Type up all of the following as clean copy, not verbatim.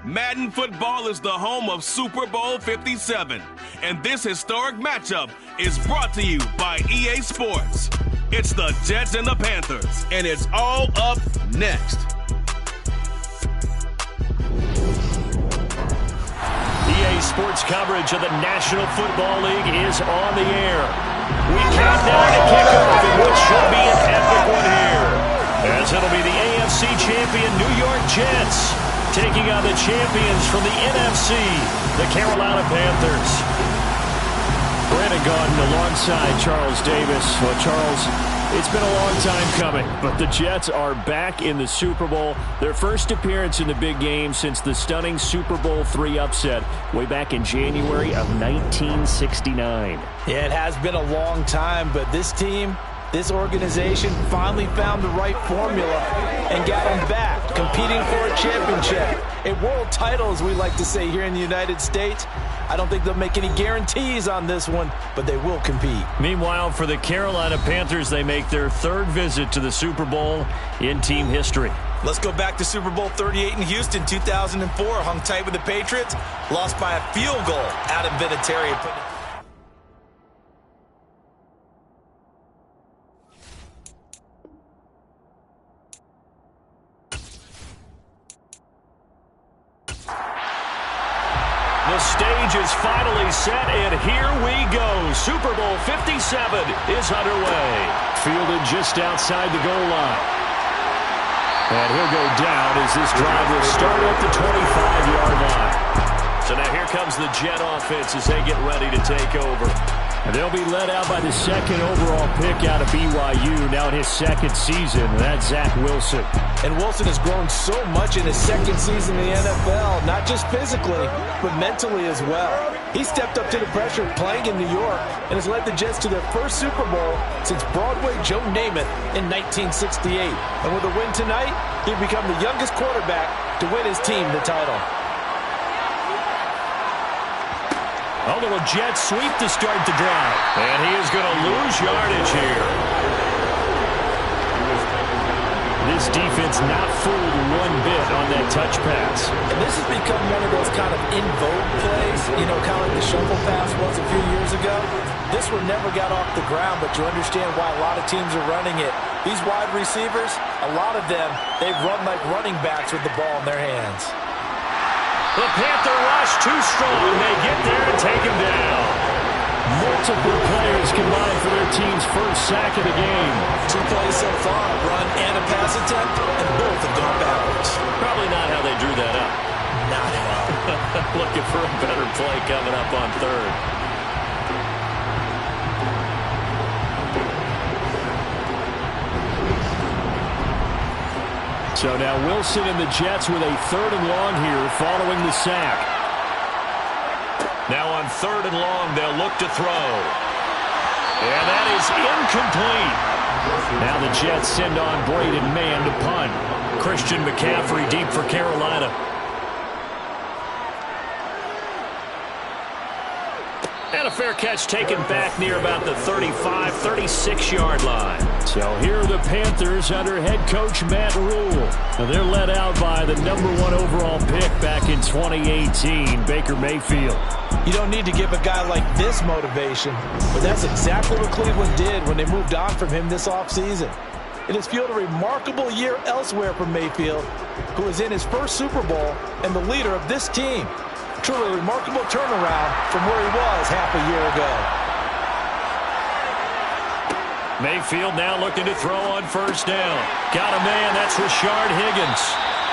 Madden football is the home of Super Bowl 57, and this historic matchup is brought to you by EA Sports. It's the Jets and the Panthers, and it's all up next. EA Sports coverage of the National Football League is on the air. We count down to kickoff in what should be an epic one here, as it'll be the AFC champion New York Jets taking on the champions from the NFC, the Carolina Panthers. Brandon Gaudin alongside Charles Davis. Well, Charles, it's been a long time coming, but the Jets are back in the Super Bowl. Their first appearance in the big game since the stunning Super Bowl III upset way back in January of 1969. Yeah, it has been a long time, but this team, this organization finally found the right formula and got them back, competing for a championship. A world title, as we like to say here in the United States. I don't think they'll make any guarantees on this one, but they will compete. Meanwhile, for the Carolina Panthers, they make their third visit to the Super Bowl in team history. Let's go back to Super Bowl 38 in Houston, 2004. Hung tight with the Patriots, lost by a field goal out of Vinatieri. The stage is finally set, and here we go. Super Bowl 57 is underway. Fielded just outside the goal line. And he'll go down as this drive will start at the 25-yard line. So now here comes the Jet offense as they get ready to take over. And they'll be led out by the second overall pick out of BYU, now in his second season. That's Zach Wilson. And Wilson has grown so much in his second season in the NFL, not just physically, but mentally as well. He stepped up to the pressure playing in New York and has led the Jets to their first Super Bowl since Broadway Joe Namath in 1968. And with a win tonight, he'd become the youngest quarterback to win his team the title. A little jet sweep to start the drive. And he is going to lose yardage here. This defense not fooled one bit on that touch pass. And this has become one of those kind of in vogue plays, you know, kind of like the shuffle pass was a few years ago. This one never got off the ground, but you understand why a lot of teams are running it. These wide receivers, a lot of them, they run like running backs with the ball in their hands. The Panther rush too strong. They get there and take him down. Multiple players combined for their team's first sack of the game. 2 plays so far, a run and a pass attempt, and both have gone backwards. Probably not how they drew that up. Not at all. Looking for a better play coming up on third. So now Wilson and the Jets with a 3rd and long here following the sack. Now on 3rd and long, they'll look to throw. And that is incomplete. Now the Jets send on Braden Mann to punt. Christian McCaffrey deep for Carolina. And a fair catch taken back near about the 35, 36-yard line. So here are the Panthers under head coach Matt Rhule. Now they're led out by the #1 overall pick back in 2018, Baker Mayfield. You don't need to give a guy like this motivation, but that's exactly what Cleveland did when they moved on from him this offseason. It has fueled a remarkable year elsewhere for Mayfield, who is in his first Super Bowl and the leader of this team. Truly a remarkable turnaround from where he was half a year ago. Mayfield now looking to throw on 1st down. Got a man, that's Rashard Higgins.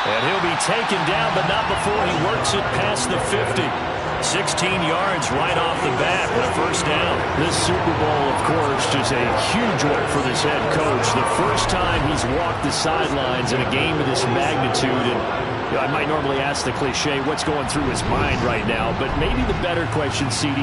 And he'll be taken down, but not before he works it past the 50. 16 yards right off the bat with a 1st down. This Super Bowl, of course, just a huge one for this head coach. The first time he's walked the sidelines in a game of this magnitude. And I might normally ask the cliche, what's going through his mind right now? But maybe the better question, CD,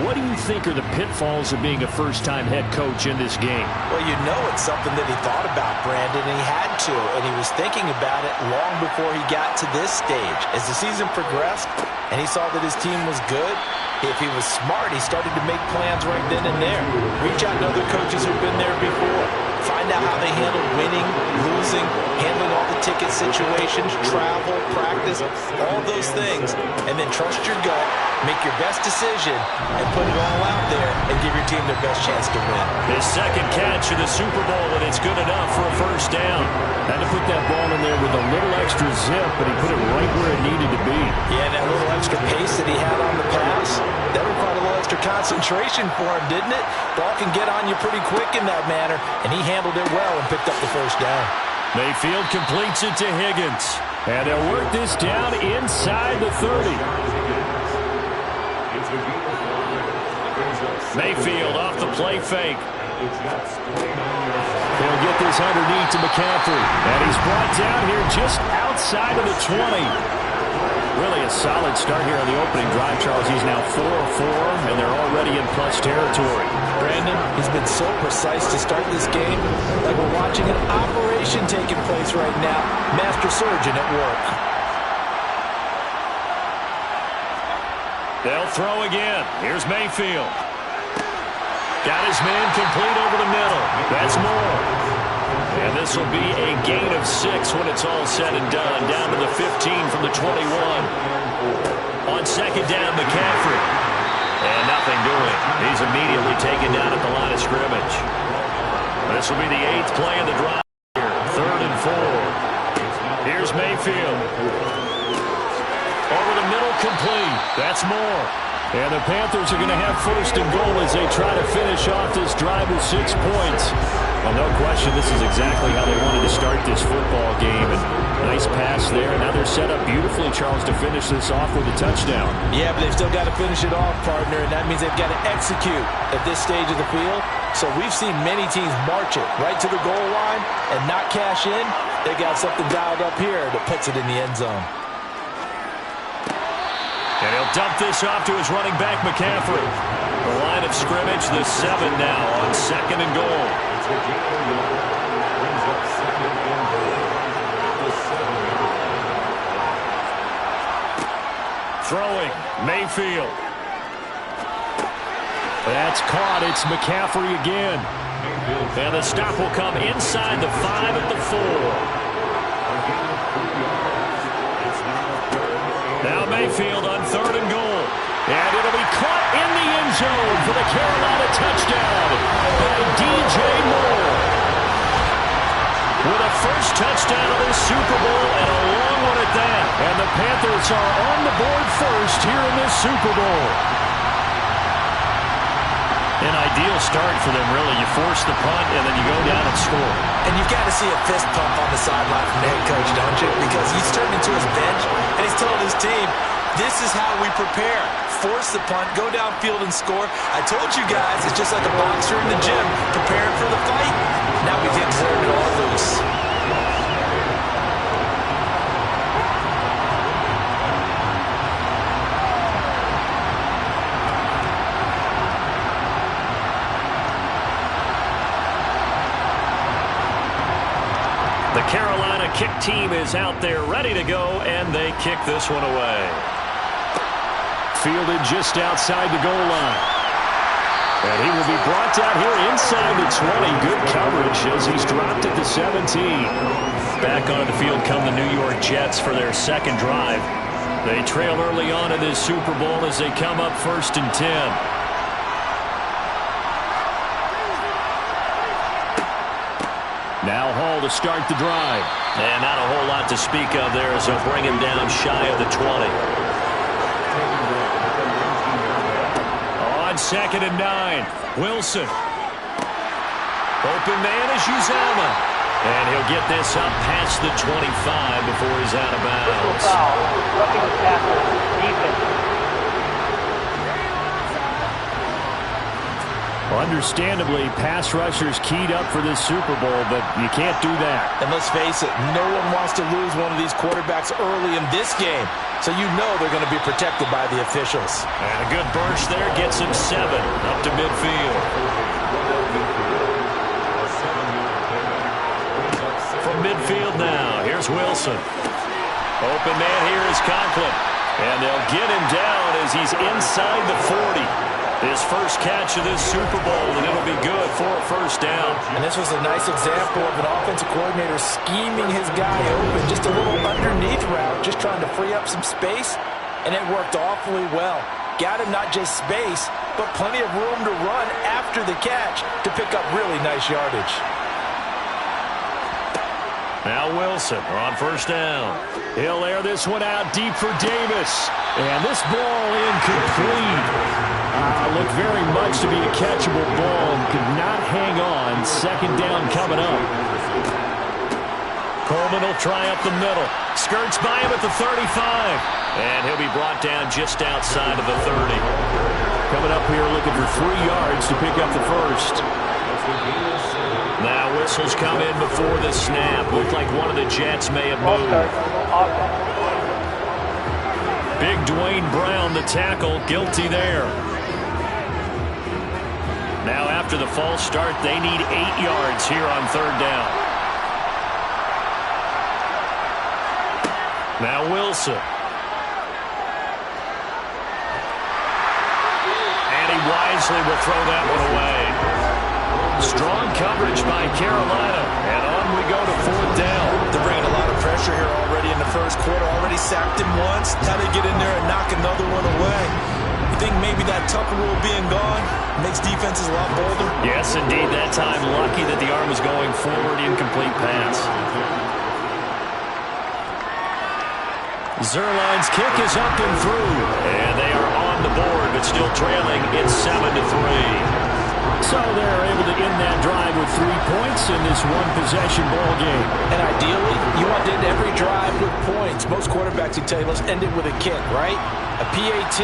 what do you think are the pitfalls of being a first-time head coach in this game? Well, you know it's something that he thought about, Brandon, and he had to. And he was thinking about it long before he got to this stage. As the season progressed and he saw that his team was good, if he was smart, he started to make plans right then and there. Reach out to other coaches who've been there before. Find out how they handle winning, losing, handling all the ticket right situations, travel, practice, all those things, and then trust your gut, make your best decision, and put it all out there and give your team their best chance to win. His second catch in the Super Bowl, and it's good enough for a first down. Had to put that ball in there with a little extra zip, but he put it right where it needed to be. Yeah, that little extra pace that he had on the pass, that required a little extra concentration for him, didn't it? Ball can get on you pretty quick in that manner, and he handled it well and picked up the first down. Mayfield completes it to Higgins. And they'll work this down inside the 30. Mayfield off the play fake. They'll get this underneath to McCaffrey. And he's brought down here just outside of the 20. Really a solid start here on the opening drive, Charles. He's now 4 of 4, and they're already in plus territory. Brandon, he's been so precise to start this game, like we're watching an operation taking place right now. Master surgeon at work. They'll throw again. Here's Mayfield. Got his man complete over the middle. That's more. And this will be a gain of 6 when it's all said and done. Down to the 15 from the 21. On second down, McCaffrey. And nothing doing. He's immediately taken down at the line of scrimmage. This will be the 8th play of the drive here. 3rd and 4. Here's Mayfield. Over the middle, complete. That's more. And the Panthers are going to have 1st and goal as they try to finish off this drive with 6 points. Well, no question, this is exactly how they wanted to start this football game. And nice pass there. And now they're set up beautifully, Charles, to finish this off with a touchdown. Yeah, but they've still got to finish it off, partner, and that means they've got to execute at this stage of the field. So we've seen many teams march it right to the goal line and not cash in. They got something dialed up here that puts it in the end zone. And he'll dump this off to his running back, McCaffrey. The line of scrimmage, the 7 now on 2nd and goal. Throwing, Mayfield. That's caught. It's McCaffrey again. And the stop will come inside the 5 at the 4. Now Mayfield on 3rd and goal. And it'll be caught in the end zone for the Carolina touchdown by DJ Moore. With a first touchdown of this Super Bowl and a long one at that. And the Panthers are on the board first here in this Super Bowl. An ideal start for them, really. You force the punt, and then you go down and score. And you've got to see a fist pump on the sideline from the head coach, don't you? Because he's turned into his bench, and he's told his team, this is how we prepare. Force the punt, go downfield and score. I told you guys, it's just like a boxer in the gym, preparing for the fight. Now we get turned it all loose. The Carolina kick team is out there ready to go, and they kick this one away. Fielded just outside the goal line. And he will be brought down here inside the 20. Good coverage as he's dropped at the 17. Back onto the field come the New York Jets for their second drive. They trail early on in this Super Bowl as they come up 1st and 10. Now Hall to start the drive. And not a whole lot to speak of there as they'll bring him down shy of the 20. On 2nd and 9, Wilson. Open man is Uzomah. And he'll get this up past the 25 before he's out of bounds. Roughing the tackle, defense. Understandably, pass rushers keyed up for this Super Bowl, but you can't do that. And let's face it, no one wants to lose one of these quarterbacks early in this game. So you know they're going to be protected by the officials. And a good burst there gets him 7 up to midfield. From midfield now, here's Wilson. Open man here is Conklin. And they'll get him down as he's inside the 40. His first catch of this Super Bowl, and it'll be good for a first down. And this was a nice example of an offensive coordinator scheming his guy open. Just a little underneath route, just trying to free up some space, and it worked awfully well. Got him not just space, but plenty of room to run after the catch to pick up really nice yardage. Now Wilson on first down. He'll air this one out deep for Davis. And this ball incomplete. Looked very much to be a catchable ball and could not hang on. Second down coming up. Coleman will try up the middle. Skirts by him at the 35. And he'll be brought down just outside of the 30. Coming up here looking for 3 yards to pick up the first. Now whistles come in before the snap. Looked like one of the Jets may have moved. Big Dwayne Brown, the tackle, guilty there. Now after the false start, they need 8 yards here on third down. Now Wilson. And he wisely will throw that one away. Strong coverage by Carolina. And on we go to fourth down. They're bringing a lot of pressure here already in the first quarter. Already sacked him once. Now they get in there and knock another one away. You think maybe that Tucker rule being gone makes defenses a lot bolder? Yes, indeed. That time, lucky that the arm was going forward. Incomplete pass. Zerline's kick is up and through. And they are on the board, but still trailing. It's 7-3. So they're able to end that drive with 3 points in this one-possession ball game. And ideally, you want to end every drive with points. Most quarterbacks would tell you, let's end it with a kick, right? A PAT,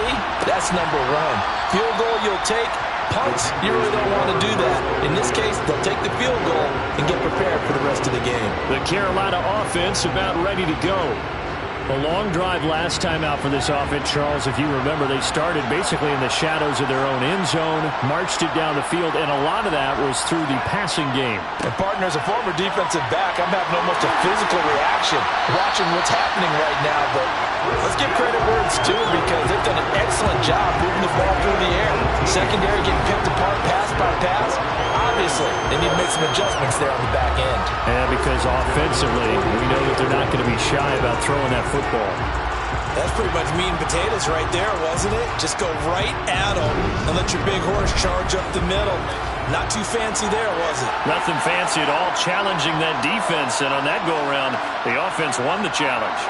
that's number 1. Field goal you'll take. Punts, you really don't want to do that. In this case, they'll take the field goal and get prepared for the rest of the game. The Carolina offense about ready to go. A long drive last time out for this offense, Charles. If you remember, they started basically in the shadows of their own end zone, marched it down the field, and a lot of that was through the passing game. And partner, as a former defensive back, I'm having almost a physical reaction watching what's happening right now. But let's give credit where it's due, because they've done an excellent job moving the ball through the air. Secondary getting picked apart pass by pass. Obviously, they need to make some adjustments there on the back end. And because offensively, we know that they're not going to be shy about throwing that football. That's pretty much meat and potatoes right there, wasn't it? Just go right at them and let your big horse charge up the middle. Not too fancy there, was it? Nothing fancy at all, challenging that defense. And on that go-around, the offense won the challenge.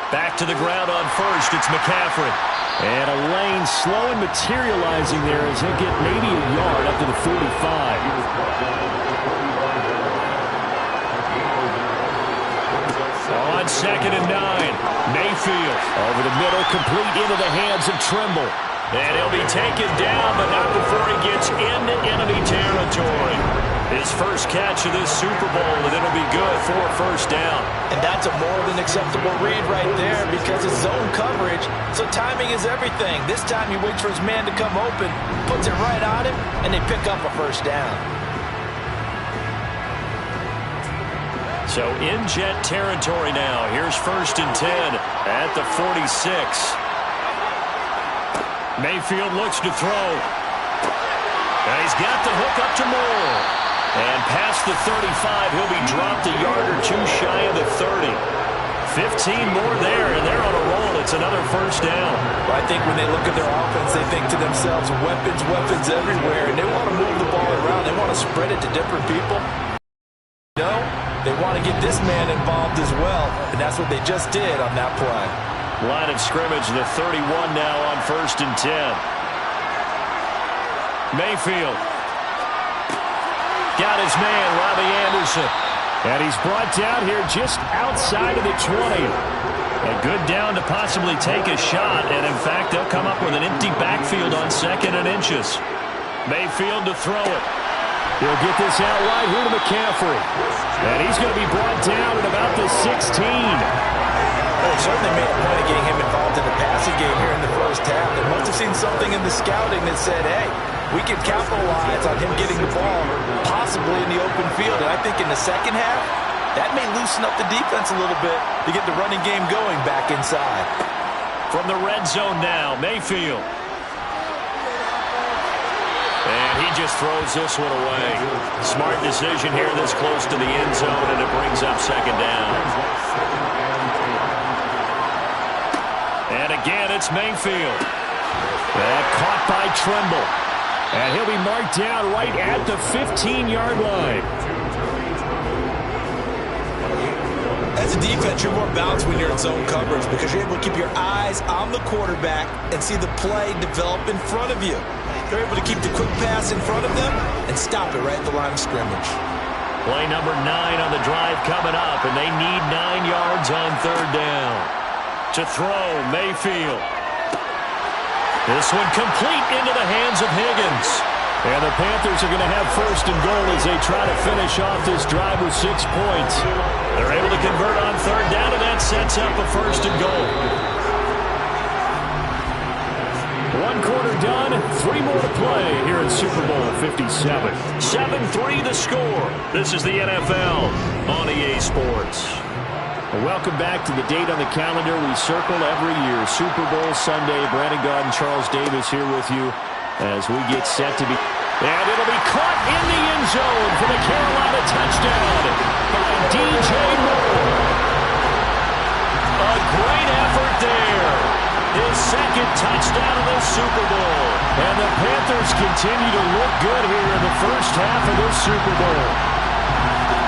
Back to the ground on first, it's McCaffrey. And a lane slow and materializing there as he'll get maybe a yard up to the 45. On 2nd and 9, Mayfield. Over the middle, complete into the hands of Trimble. And he'll be taken down, but not before he gets into enemy territory. His first catch of this Super Bowl, and it'll be good for a first down. And that's a more than acceptable read right there, because it's zone coverage, so timing is everything. This time he waits for his man to come open, puts it right on him, and they pick up a first down. So in Jet territory now. Here's 1st and 10 at the 46. Mayfield looks to throw. And he's got the hook up to Moore. And past the 35, he'll be dropped a yard or 2 shy of the 30. 15 more there, and they're on a roll. It's another first down. Well, I think when they look at their offense, they think to themselves, weapons, weapons everywhere. And they want to move the ball around. They want to spread it to different people. No, they want to get this man involved as well. And that's what they just did on that play. Line of scrimmage, the 31 now on 1st and 10. Mayfield. Got his man, Robbie Anderson. And he's brought down here just outside of the 20. A good down to possibly take a shot. And, in fact, they'll come up with an empty backfield on 2nd and inches. Mayfield to throw it. He'll get this out wide here to McCaffrey. And he's going to be brought down at about the 16. Well, certainly made a point of getting him involved in the passing game here in the first half. They must have seen something in the scouting that said, hey, we can capitalize on him getting the ball, possibly in the open field. And I think in the second half, that may loosen up the defense a little bit to get the running game going back inside. From the red zone now, Mayfield. And he just throws this one away. Smart decision here this close to the end zone, and it brings up second down. And again, it's Mayfield. Caught by Trimble. And he'll be marked down right at the 15-yard line. As a defense, you're more balanced when you're in zone coverage because you're able to keep your eyes on the quarterback and see the play develop in front of you. They're able to keep the quick pass in front of them and stop it right at the line of scrimmage. Play number 9 on the drive coming up, and they need 9 yards on third down. To throw, Mayfield. This one complete into the hands of Higgins. And the Panthers are going to have first and goal as they try to finish off this drive with 6 points. They're able to convert on third down, and that sets up a first and goal. 1 quarter done, 3 more to play here in Super Bowl 57. 7-3 the score. This is the NFL on EA Sports. Welcome back to the date on the calendar we circle every year. Super Bowl Sunday. Brandon Gaudin, Charles Davis here with you as we get set to be. And it'll be caught in the end zone for the Carolina touchdown by DJ Moore. A great effort there. His second touchdown of the Super Bowl. And the Panthers continue to look good here in the first half of this Super Bowl.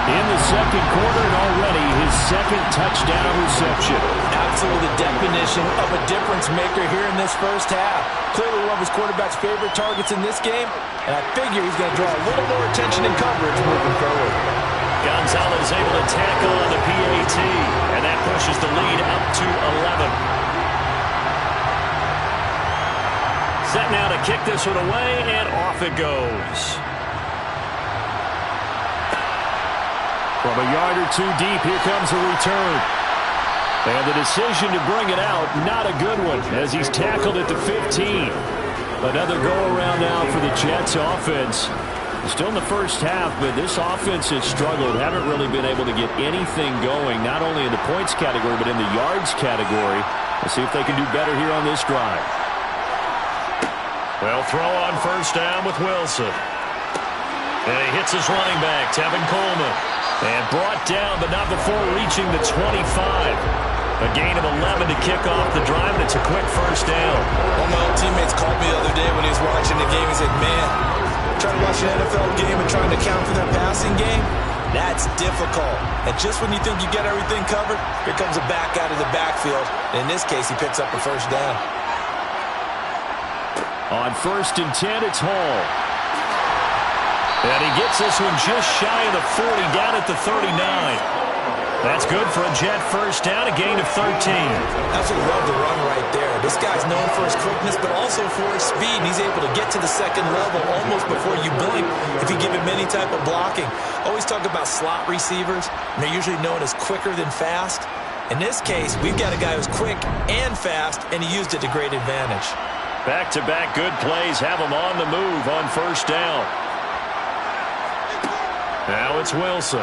In the second quarter, and already his second touchdown reception. Absolutely the definition of a difference maker here in this first half. Clearly one of his quarterback's favorite targets in this game, and I figure he's going to draw a little more attention and coverage moving forward. Gonzalez able to tackle on the PAT, and that pushes the lead up to 11. Set now to kick this one away, and off it goes. From a yard or 2 deep, here comes a return. And the decision to bring it out, not a good one, as he's tackled at the 15. Another go-around now for the Jets offense. Still in the first half, but this offense has struggled. Haven't really been able to get anything going, not only in the points category, but in the yards category. We'll see if they can do better here on this drive. Well, throw on first down with Wilson. And he hits his running back, Tevin Coleman. And brought down, but not before reaching the 25. A gain of 11 to kick off the drive, and it's a quick first down. One of my old teammates called me the other day when he was watching the game. He said, man, trying to watch an NFL game and trying to account for their passing game, that's difficult. And just when you think you get everything covered, here comes a back out of the backfield. And in this case, he picks up a first down. On 1st and 10, it's Hall. And he gets this one just shy of the 40, down at the 39. That's good for a Jet first down, a gain of 13. Absolutely love the run right there. This guy's known for his quickness, but also for his speed. And he's able to get to the second level almost before you blink if you give him any type of blocking. Always talk about slot receivers, and they're usually known as quicker than fast. In this case, we've got a guy who's quick and fast, and he used it to great advantage. Back-to-back good plays have him on the move on first down. Now it's Wilson.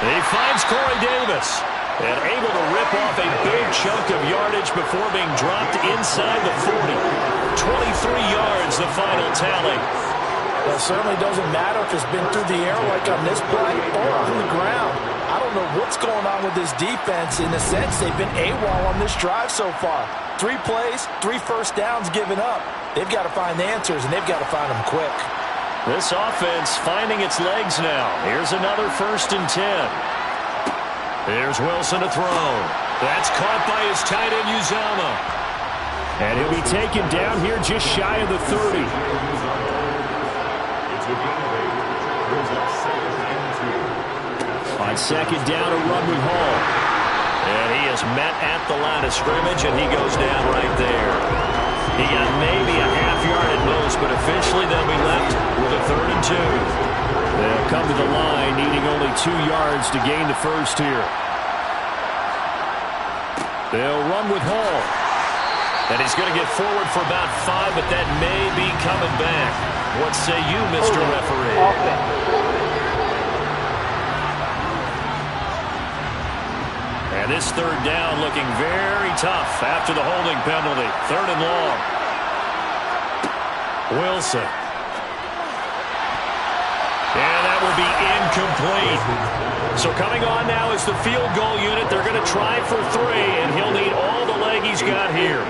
He finds Corey Davis and able to rip off a big chunk of yardage before being dropped inside the 40. 23 yards, the final tally. Well, it certainly doesn't matter if it's been through the air like on this play or on the ground. I don't know what's going on with this defense. In a sense, they've been AWOL on this drive so far. 3 plays, 3 first downs given up. They've got to find the answers, and they've got to find them quick. This offense finding its legs now. Here's another 1st and 10. Here's Wilson to throw. That's caught by his tight end, Uzama. And he'll be taken down here just shy of the 30. On 2nd down, a run with Hall. And he is met at the line of scrimmage, and he goes down right there. He got maybe a half yard at most, but officially they'll be left with a 3rd and 2. They'll come to the line, needing only 2 yards to gain the first here. They'll run with Hall. And he's going to get forward for about 5, but that may be coming back. What say you, Mr. Referee? And this 3rd down looking very tough after the holding penalty. 3rd and long. Wilson. And that will be incomplete. So coming on now is the field goal unit. They're going to try for 3, and he'll need all the leg he's got here.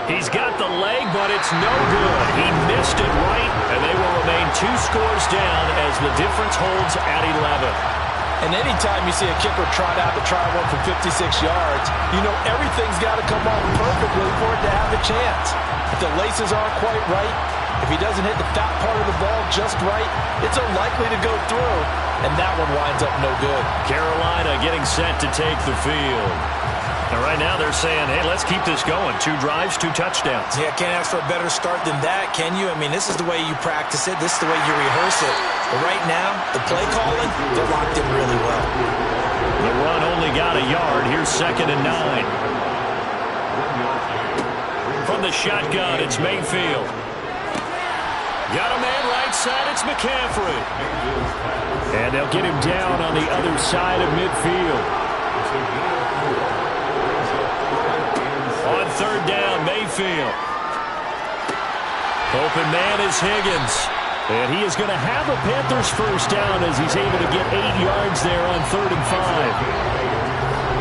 He's got the leg, but it's no good. He missed it right, and they will remain 2 scores down as the difference holds at 11. And anytime you see a kicker trot out to try one from 56 yards, you know everything's got to come off perfectly for it to have a chance. If the laces aren't quite right, if he doesn't hit the fat part of the ball just right, it's unlikely to go through, and that one winds up no good. Carolina getting set to take the field. Now, right now they're saying, hey, let's keep this going. 2 drives, 2 touchdowns. Yeah, can't ask for a better start than that, can you? I mean, this is the way you practice it. This is the way you rehearse it. But right now, the play calling, they're locked in really well. The run only got a yard. Here's 2nd and 9. From the shotgun, it's Mayfield. Got a man right side, it's McCaffrey. And they'll get him down on the other side of midfield. On 3rd down, Mayfield. Open man is Higgins. And he is going to have a Panthers first down as he's able to get 8 yards there on 3rd and 5.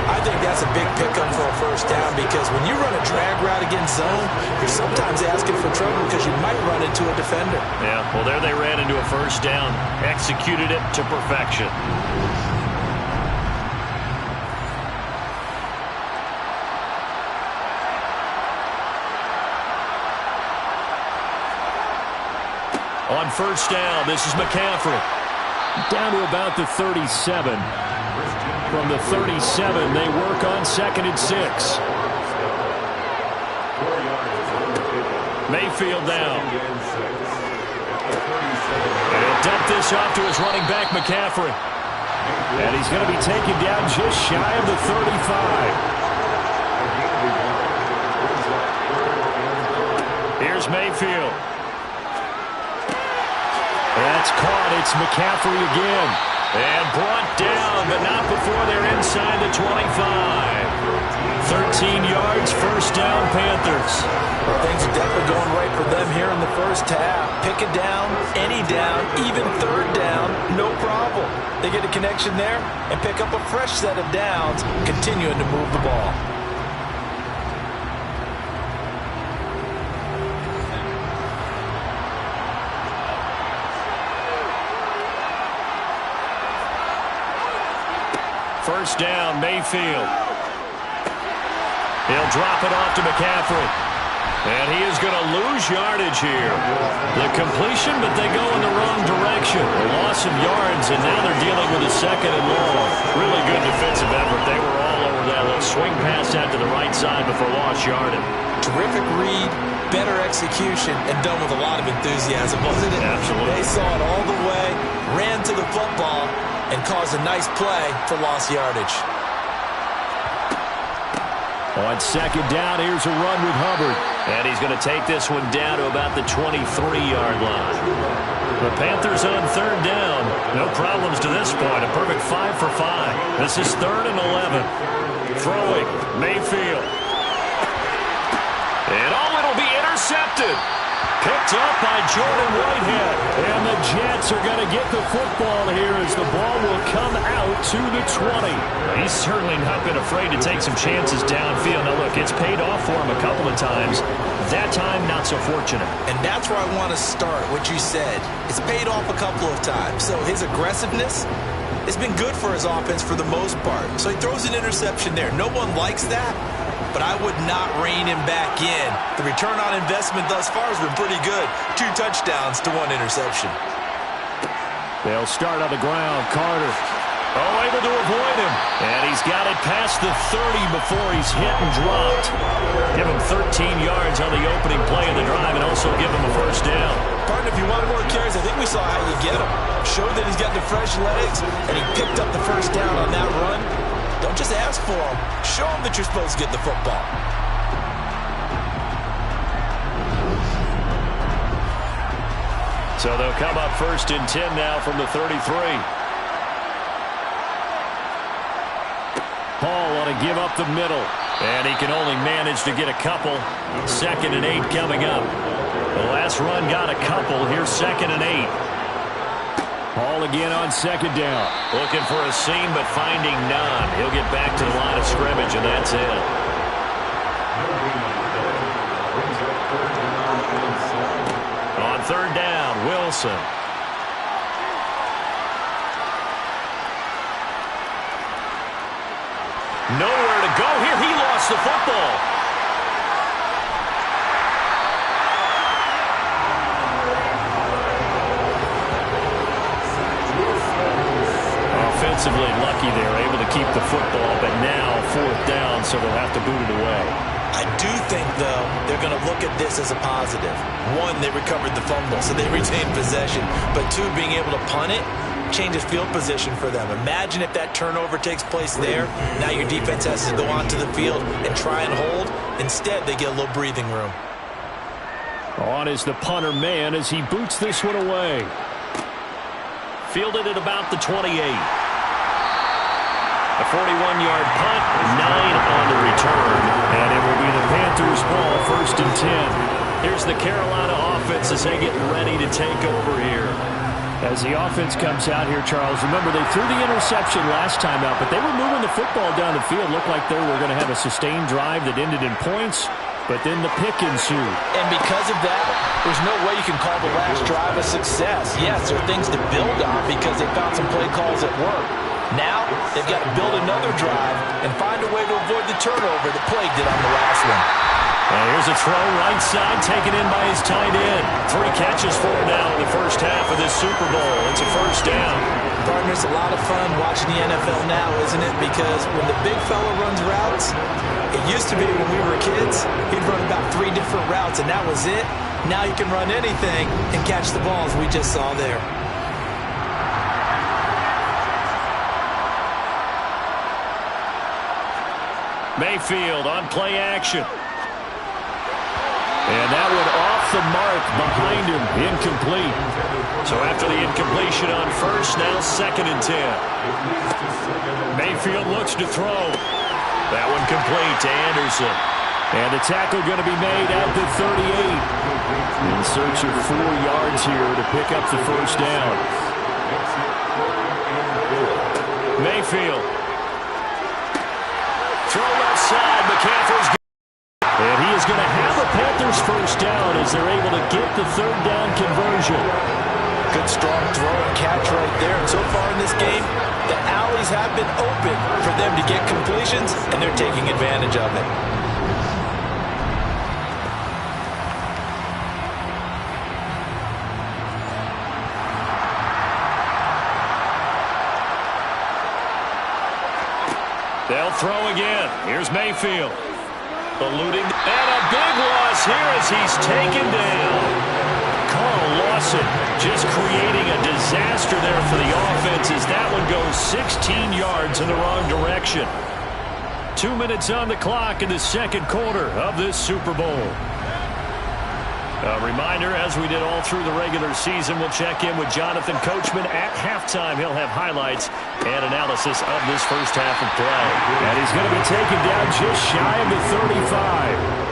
I think that's a big pickup for a first down because when you run a drag route against zone, you're sometimes asking for trouble because you might run into a defender. Yeah, well, there they ran into a first down. Executed it to perfection. On first down, this is McCaffrey. Down to about the 37. From the 37, they work on 2nd and 6. Mayfield down. And he'll dump this off to his running back, McCaffrey. And he's going to be taken down just shy of the 35. Here's Mayfield. That's caught. It's McCaffrey again. And brought down, but not before they're inside the 25. 13 yards, first down, Panthers. Well, things are definitely going right for them here in the first half. Pick a down, any down, even 3rd down, no problem. They get a connection there and pick up a fresh set of downs, continuing to move the ball. First down, Mayfield. He'll drop it off to McCaffrey. And he is going to lose yardage here. The completion, but they go in the wrong direction. A loss of yards, and now they're dealing with a 2nd and long. Really good defensive effort. They were all over that little swing pass out to the right side before lost yardage. Terrific read, better execution, and done with a lot of enthusiasm, wasn't it? Absolutely. They saw it all the way, ran to the football, and caused a nice play for lost yardage. On 2nd down, here's a run with Hubbard. And he's going to take this one down to about the 23-yard line. The Panthers on 3rd down. No problems to this point. A perfect 5 for 5. This is 3rd and 11. Throwing, Mayfield. And it'll be intercepted. Picked up by Jordan Whitehead. And the Jets are going to get the football here as the ball will come out to the 20. He's certainly not been afraid to take some chances downfield. Now, look, it's paid off for him a couple of times. That time, not so fortunate. And that's where I want to start, what you said. It's paid off a couple of times. So his aggressiveness has been good for his offense for the most part. So he throws an interception there. No one likes that. But I would not rein him back in. The return on investment thus far has been pretty good. 2 touchdowns to 1 interception. They'll start on the ground. Carter. Oh, able to avoid him. And he's got it past the 30 before he's hit and dropped. Give him 13 yards on the opening play of the drive and also give him a first down. Partner, if you want more carries, I think we saw how you get him. Showed that he's got the fresh legs, and he picked up the first down on that run. Don't just ask for him. Show him that you're supposed to get the football. So they'll come up 1st and 10 now from the 33. Hall want to give up the middle. And he can only manage to get a couple. 2nd and 8 coming up. The last run got a couple. Here's 2nd and 8. Ball again on 2nd down. Looking for a seam, but finding none. He'll get back to the line of scrimmage, and that's it. On 3rd down, Wilson. Nowhere to go here. He lost the football. Offensively lucky they were able to keep the football, but now 4th down, so they'll have to boot it away. I do think, though, they're going to look at this as a positive. 1, they recovered the fumble, so they retained possession. But 2, being able to punt it changes field position for them. Imagine if that turnover takes place there. Now your defense has to go onto the field and try and hold. Instead, they get a little breathing room. On is the punter man as he boots this one away. Fielded at about the 28. A 41-yard punt, 9 on the return. And it will be the Panthers' ball, 1st and 10. Here's the Carolina offense as they get ready to take over here. As the offense comes out here, Charles, remember they threw the interception last time out, but they were moving the football down the field. Looked like they were going to have a sustained drive that ended in points, but then the pick ensued. And because of that, there's no way you can call the last drive a success. Yes, there are things to build on because they found some play calls that work. Now, they've got to build another drive and find a way to avoid the turnover that plagued it on the last one. Here's a throw right side taken in by his tight end. 3 catches for him now in the first half of this Super Bowl. It's a 1st down. Partner, it's a lot of fun watching the NFL now, isn't it? Because when the big fella runs routes, it used to be when we were kids, he'd run about 3 different routes, and that was it. Now you can run anything and catch the balls we just saw there. Mayfield on play action. And that one off the mark behind him, incomplete. So after the incompletion on 1st, now 2nd and 10. Mayfield looks to throw. That one complete to Anderson. And the tackle going to be made at the 38. In search of 4 yards here to pick up the 1st down. Mayfield. Throw left side. McCaffrey's. And he is going to have a Panthers 1st down as they're able to get the 3rd down conversion. Good strong throw and catch right there. And so far in this game, the alleys have been open for them to get completions, and they're taking advantage of it. They'll throw again. Here's Mayfield. Eluding. And a big loss here as he's taken down. Carl Lawson just creating a disaster there for the offense as that one goes 16 yards in the wrong direction. 2 minutes on the clock in the 2nd quarter of this Super Bowl. A reminder, as we did all through the regular season, we'll check in with Jonathan Coachman at halftime. He'll have highlights and analysis of this first half of play. And he's going to be taken down just shy of the 35.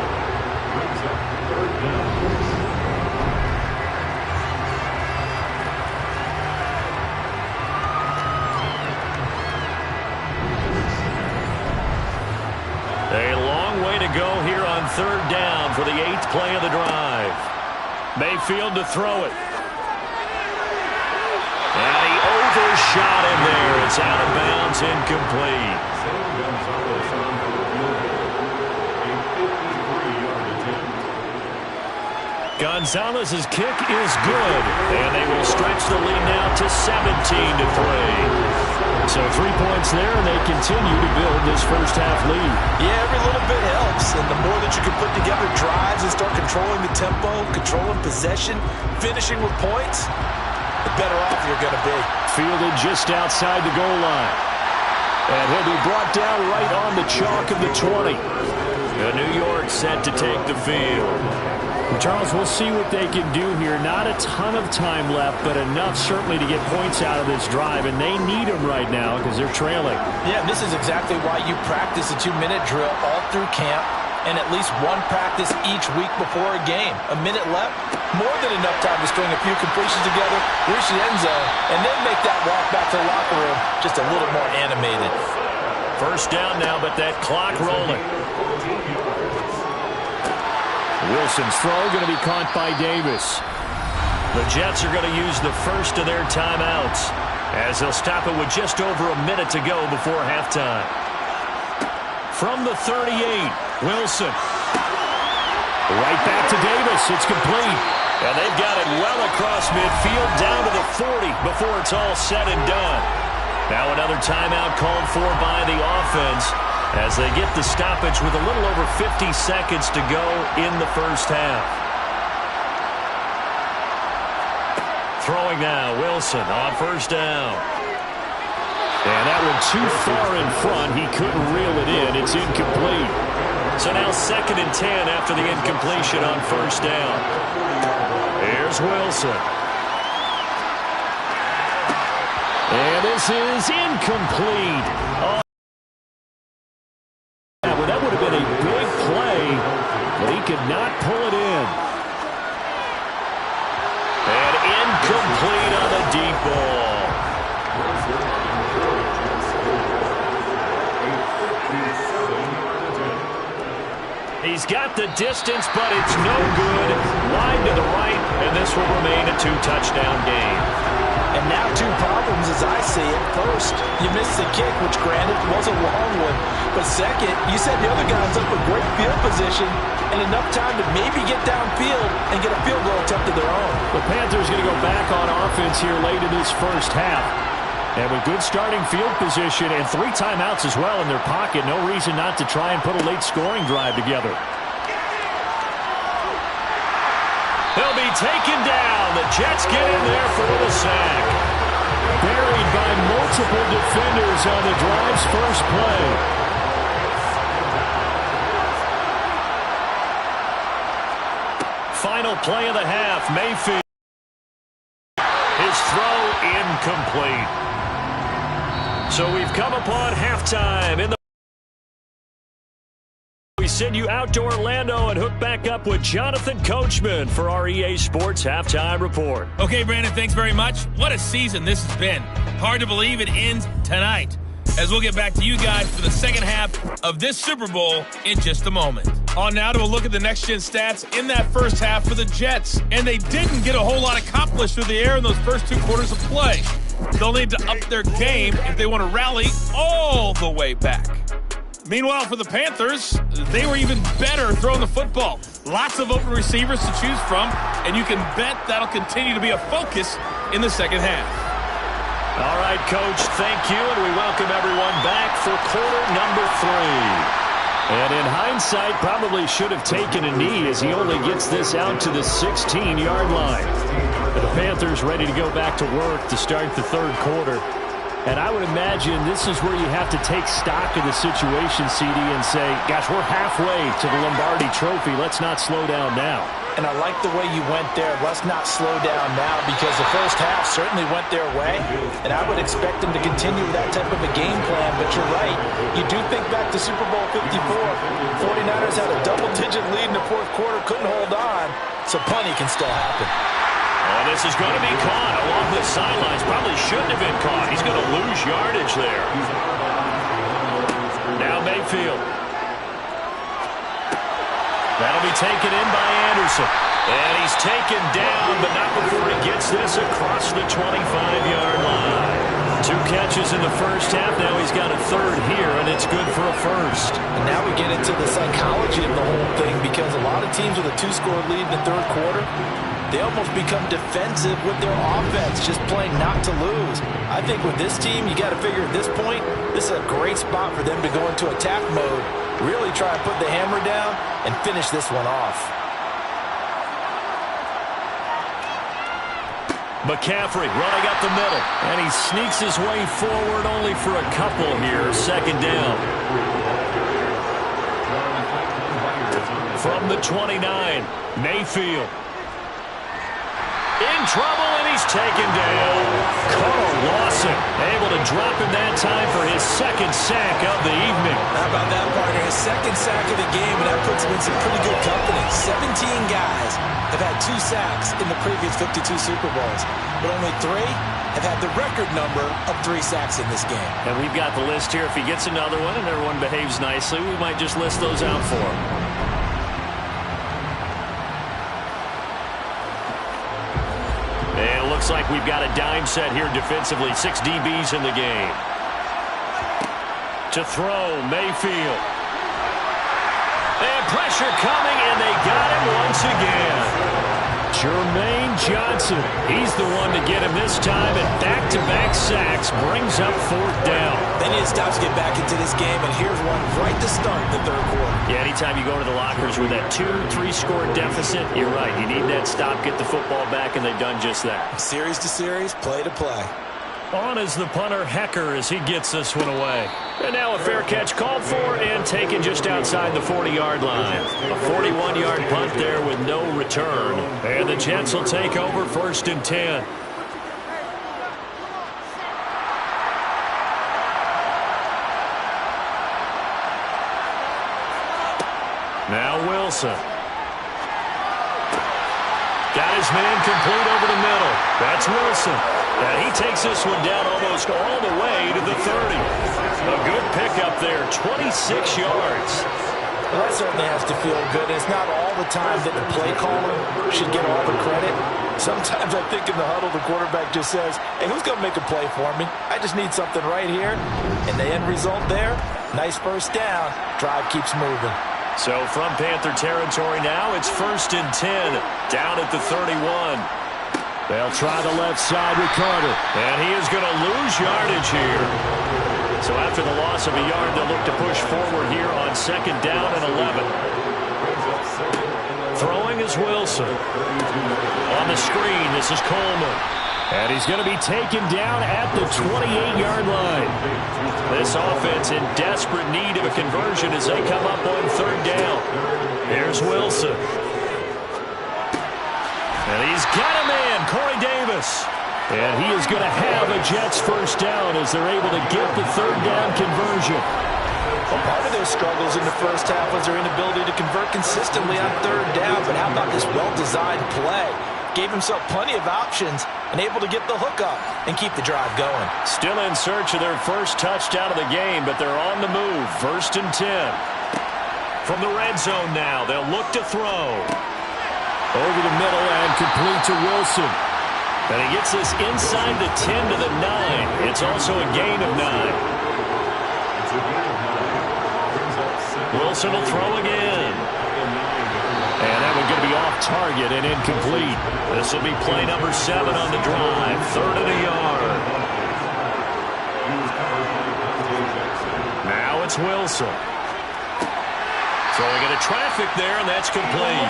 A long way to go here on 3rd down for the 8th play of the drive. Mayfield to throw it. And he overshot him there. It's out of bounds, incomplete. Gonzalez's kick is good, and they will stretch the lead now to 17-3. So 3 points there, and they continue to build this first half lead. Yeah, every little bit helps, and the more that you can put together drives and start controlling the tempo, controlling possession, finishing with points, the better off you're going to be. Fielded just outside the goal line. And he'll be brought down right on the chalk of the 20. New York set to take the field. Charles, we'll see what they can do here. Not a ton of time left, but enough certainly to get points out of this drive, and they need them right now because they're trailing. Yeah, this is exactly why you practice a 2-minute drill all through camp and at least one practice each week before a game. A minute left, more than enough time to string a few completions together, reach the end zone, and then make that walk back to the locker room just a little more animated. First down now, but that clock rolling. Wilson's throw going to be caught by Davis. The Jets are going to use the first of their timeouts as they'll stop it with just over a minute to go before halftime. From the 38, Wilson. Right back to Davis. It's complete. And they've got it well across midfield down to the 40 before it's all said and done. Now another timeout called for by the offense as they get the stoppage with a little over 50 seconds to go in the first half. Throwing now, Wilson on first down. And that one too far in front. He couldn't reel it in. It's incomplete. So now 2nd and 10 after the incompletion on first down. Here's Wilson. And this is incomplete. Oh. Well, that would have been a big play, but he could not pull it in. And incomplete on the deep ball. He's got the distance, but it's no good. Wide to the right, and this will remain a 2-touchdown game. And now 2 problems as I see it. First, you missed the kick, which granted was a long one. But second, you set the other guys up with great field position and enough time to maybe get downfield and get a field goal attempt of their own. The Panthers going to go back on offense here late in this first half. And with good starting field position and 3 timeouts as well in their pocket, no reason not to try and put a late scoring drive together. They'll be taken down. The Jets get in there for the sack. Buried by multiple defenders on the drive's first play. Final play of the half, Mayfield. His throw incomplete. So we've come upon halftime in the. We send you out to Orlando and hook back up with Jonathan Coachman for our EA Sports Halftime Report. Okay, Brandon, thanks very much. What a season this has been. Hard to believe it ends tonight, as we'll get back to you guys for the second half of this Super Bowl in just a moment. On now to a look at the next-gen stats in that first half for the Jets. And they didn't get a whole lot accomplished through the air in those first 2 quarters of play. They'll need to up their game if they want to rally all the way back. Meanwhile, for the Panthers, they were even better throwing the football. Lots of open receivers to choose from, and you can bet that'll continue to be a focus in the second half. All right, Coach, thank you, and we welcome everyone back for quarter number 3. And in hindsight, probably should have taken a knee as he only gets this out to the 16-yard line. But the Panthers ready to go back to work to start the 3rd quarter. And I would imagine this is where you have to take stock of the situation, CD, and say, gosh, we're halfway to the Lombardi Trophy. Let's not slow down now. And I like the way you went there. Let's not slow down now, because the first half certainly went their way. And I would expect them to continue that type of a game plan. But you're right. You do think back to Super Bowl 54. 49ers had a double-digit lead in the 4th quarter, couldn't hold on. So plenty can still happen. Oh, this is going to be caught along the sidelines. Probably shouldn't have been caught. He's going to lose yardage there. Now Mayfield. That'll be taken in by Anderson. And he's taken down, but not before he gets this across the 25-yard line. 2 catches in the first half. Now he's got a 3rd here, and it's good for a 1st. And now we get into the psychology of the whole thing, because a lot of teams with a 2-score lead in the 3rd quarter, they almost become defensive with their offense, just playing not to lose. I think with this team, you got to figure at this point, this is a great spot for them to go into attack mode, really try and put the hammer down and finish this one off. McCaffrey running up the middle, and he sneaks his way forward only for a couple here. 2nd down. From the 29, Mayfield. In trouble, and he's taken down. Carl Lawson able to drop him that time for his second sack of the evening. How about that, partner? His second sack of the game, and that puts him in some pretty good company. 17 guys have had 2 sacks in the previous 52 Super Bowls, but only 3 have had the record number of 3 sacks in this game. And we've got the list here. If he gets another one and everyone behaves nicely, we might just list those out for him. And it looks like we've got a dime set here defensively. 6 DBs in the game. To throw, Mayfield. And pressure coming, and they got him once again. Jermaine Johnson, he's the one to get him this time, and back-to-back sacks brings up 4th down. They need to stop to get back into this game, and here's one right to start the 3rd quarter. Yeah, anytime you go to the lockers with that 2-3 score deficit, you're right. You need that stop, get the football back, and they've done just that. Series to series, play to play. On is the punter, Hecker, as he gets this one away. And now a fair catch called for and taken just outside the 40-yard line. A 41-yard punt there with no return. And the Jets will take over 1st and 10. Now Wilson. Got his man complete over the middle. That's Wilson. And he takes this one down almost all the way to the 30. A good pickup there, 26 yards. Well, that certainly has to feel good. It's not all the time that the play caller should get all the credit. Sometimes I think in the huddle, the quarterback just says, hey, who's going to make a play for me? I just need something right here. And the end result there, nice first down. Drive keeps moving. So from Panther territory now, it's 1st and 10, down at the 31. They'll try the left side with Carter. And he is going to lose yardage here. So after the loss of a yard, they'll look to push forward here on 2nd down and 11. Throwing is Wilson. On the screen, this is Coleman. And he's going to be taken down at the 28-yard line. This offense in desperate need of a conversion as they come up on 3rd down. Here's Wilson. And he's got a man, Corey Davis. And he is going to have a Jets 1st down as they're able to get the 3rd down conversion. Well, part of their struggles in the first half was their inability to convert consistently on 3rd down. But how about this well-designed play? Gave himself plenty of options and able to get the hook up and keep the drive going. Still in search of their first touchdown of the game, but they're on the move. 1st and 10. From the red zone now, they'll look to throw. Over the middle and complete to Wilson. And he gets this inside the 10 to the 9. It's also a gain of 9. Wilson will throw again. And that one going to be off target and incomplete. This will be play number 7 on the drive. 3rd and a yard. Now it's Wilson. Throwing into traffic there, and that's complete.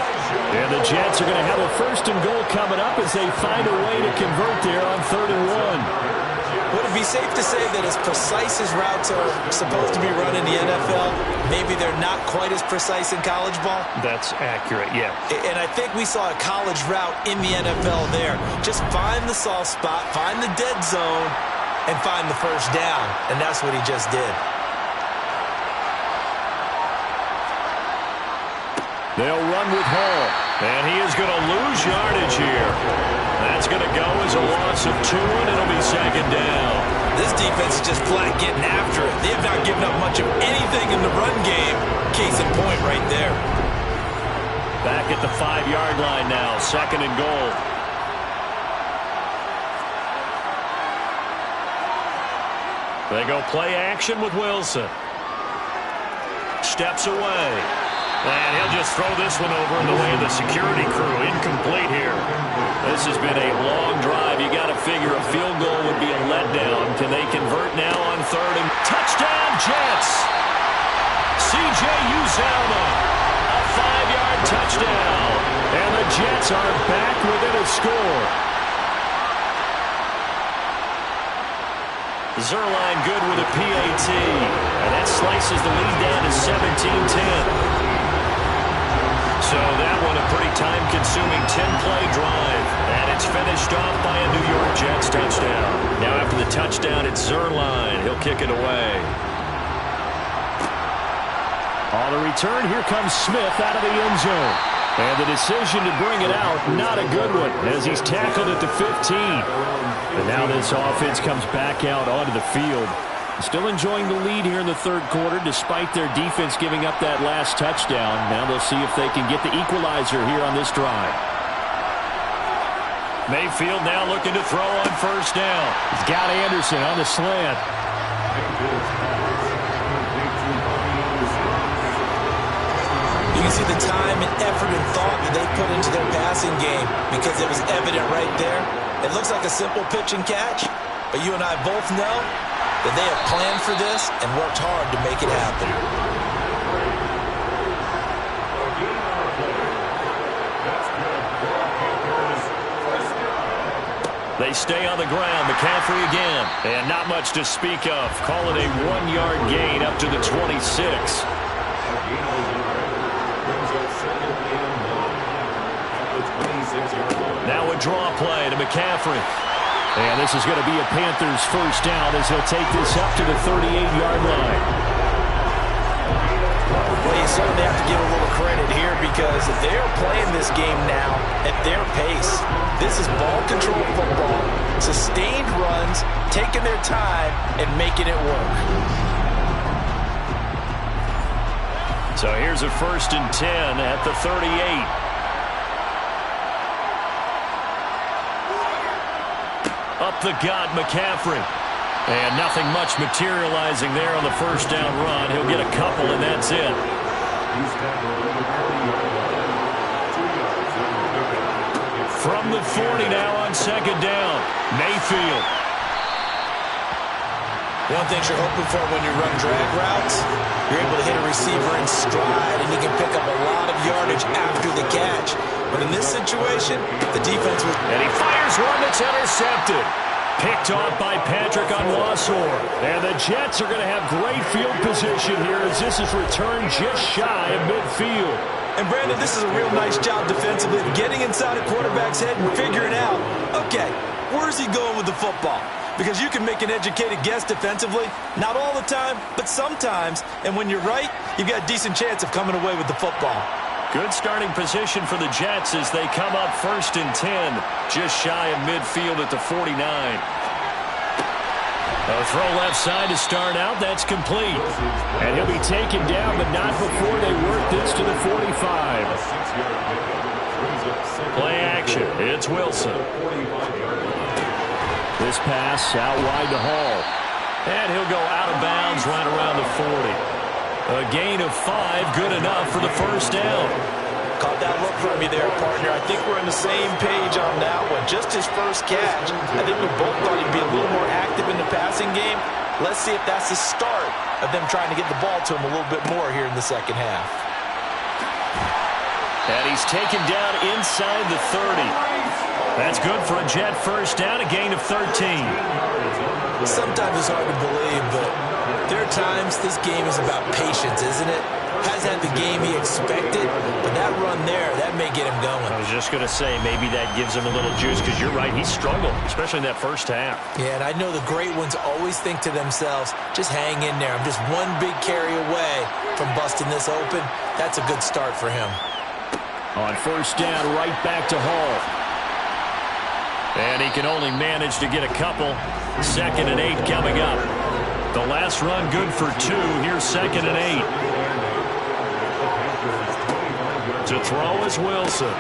And the Jets are going to have a 1st and goal coming up as they find a way to convert there on 3rd and 1. Would it be safe to say that as precise as routes are supposed to be run in the NFL, maybe they're not quite as precise in college ball? That's accurate, yeah. And I think we saw a college route in the NFL there. Just find the soft spot, find the dead zone, and find the 1st down. And that's what he just did. They'll run with Hall, and he is going to lose yardage here. That's going to go as a loss of 2, and it'll be 2nd down. This defense is just flat getting after it. They have not given up much of anything in the run game. Case in point right there. Back at the 5-yard line now, 2nd and goal. They go play action with Wilson. Steps away. And he'll just throw this one over in the way of the security crew. Incomplete here. This has been a long drive. You got to figure a field goal would be a letdown. Can they convert now on 3rd and touchdown Jets? C.J. Uzomah, a 5-yard touchdown. And the Jets are back within a score. Zerline good with a PAT. And that slices the lead down to 17-10. So that one a pretty time-consuming 10-play drive. And it's finished off by a New York Jets touchdown. Now after the touchdown, it's Zerline. He'll kick it away. On the return, here comes Smith out of the end zone. And the decision to bring it out, not a good one, as he's tackled at the 15. And now this offense comes back out onto the field. Still enjoying the lead here in the third quarter, despite their defense giving up that last touchdown. Now they'll see if they can get the equalizer here on this drive. Mayfield now looking to throw on first down. He's got Anderson on the slant. You can see the time and effort and thought that they put into their passing game because it was evident right there. It looks like a simple pitch and catch, but you and I both know that they have planned for this and worked hard to make it happen. They stay on the ground. McCaffrey again. And not much to speak of. Call it a 1-yard gain up to the 26. Now a draw play to McCaffrey. And this is going to be a Panthers first down as he'll take this up to the 38-yard line. Well, you certainly have to give a little credit here because they're playing this game now at their pace. This is ball control football, sustained runs, taking their time, and making it work. So here's a 1st and 10 at the 38. Up the gut, McCaffrey. And nothing much materializing there on the first down run. He'll get a couple, and that's it. From the 40 now on second down. Mayfield. One thing you're hoping for when you run drag routes, you're able to hit a receiver in stride, and you can pick up a lot of yardage after the catch. But in this situation, the defense was... And he fires one that's intercepted. Picked off by Patrick Onwuasor. And the Jets are going to have great field position here as this is returned just shy of midfield. And Brandon, this is a real nice job defensively of getting inside a quarterback's head and figuring out, okay, where's he going with the football? Because you can make an educated guess defensively, not all the time, but sometimes. And when you're right, you've got a decent chance of coming away with the football. Good starting position for the Jets as they come up 1st and 10, just shy of midfield at the 49. A throw left side to start out. That's complete. And he'll be taken down, but not before they work this to the 45. Play action. It's Wilson. This pass out wide to Hall. And he'll go out of bounds right around the 40. A gain of 5, good enough for the first down. Caught that look from you there, partner. I think we're on the same page on that one. Just his first catch. I think we both thought he'd be a little more active in the passing game. Let's see if that's the start of them trying to get the ball to him a little bit more here in the second half. And he's taken down inside the 30. That's good for a Jet first down, a gain of 13. Sometimes it's hard to believe, but there are times this game is about patience, isn't it? Hasn't had the game he expected, but that run there, that may get him going. I was just going to say, maybe that gives him a little juice, because you're right, he struggled, especially in that first half. Yeah, and I know the great ones always think to themselves, just hang in there. I'm just one big carry away from busting this open. That's a good start for him. On first down, right back to Hall. And he can only manage to get a couple. 2nd and 8 coming up. The last run good for 2. Here's 2nd and 8. To throw is Wilson.